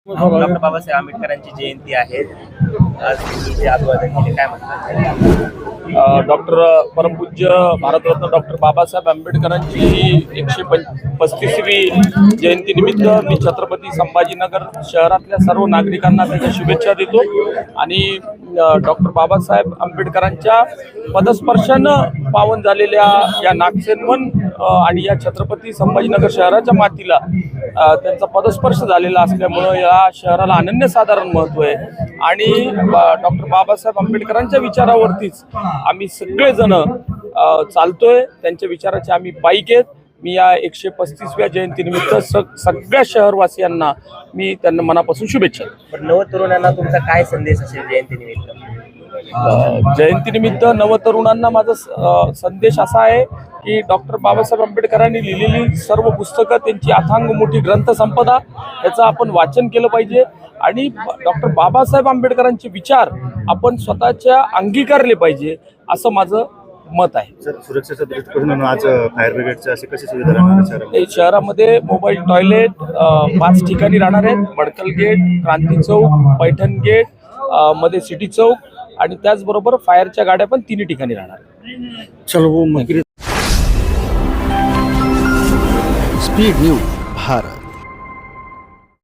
Doctor Babasaheb आंबेडकरांची जयंती आहे. आज तुम्ही जे अभिवादन केले, काय म्हणतात? डॉक्टर परमपूज्य भारतरत्न डॉक्टर बाबासाहेब आंबेडकरांची 135वी जयंतीनिमित्त मी छत्रपती संभाजीनगर शहरातल्या सर्व नागरिकांना त्याच्या शुभेच्छा देतो आणि डॉक्टर बाबासाहेब आंबेडकरांच्या पदस्पर्शानं पावन झालेल्या या नागसेनवन आणि या छत्रपती संभाजीनगर शहराच्या मातीला त्यांचा पदस्पर्श झालेला असल्यामुळं या शहराला अनन्यसाधारण महत्त्व आहे आणि डॉक्टर बाबासाहेब आंबेडकरांच्या विचारावरतीच आम्ही सगळेजण चालतोय. त्यांच्या विचाराचे आम्ही पाईक आहेत. मी या 135व्या जयंतीनिमित्त सगळ्या शहरवासियांना मी त्यांना मनापासून शुभेच्छा देतो. नवतरुणांना तुमचा काय संदेश असेल जयंतीनिमित्त? जयंतीनिमित्त नवतरुणांना माझा संदेश असा आहे की डॉक्टर बाबासाहेब आंबेडकरांनी लिहिलेली सर्व पुस्तकं, त्यांची अथांग मोठी ग्रंथसंपदा, याचं आपण वाचन केलं पाहिजे आणि डॉक्टर बाबासाहेब आंबेडकरांचे विचार आपण स्वतःच्या अंगीकारले पाहिजे असं माझं मत आहे. सर, सुरक्षेचा दृष्टिकोन आज फायर ब्रिगेडच्या अशी कशी सुविधा राहणार शहरामध्ये? मोबाईल टॉयलेट 5 ठिकाणी राहणार आहेत. बडकल गेट, क्रांती चौक, पैठण गेट, मध्ये सिटी चौक आणि त्याचबरोबर फायरच्या गाड्या पण 3 ठिकाणी राहणार. Speed news Bharat.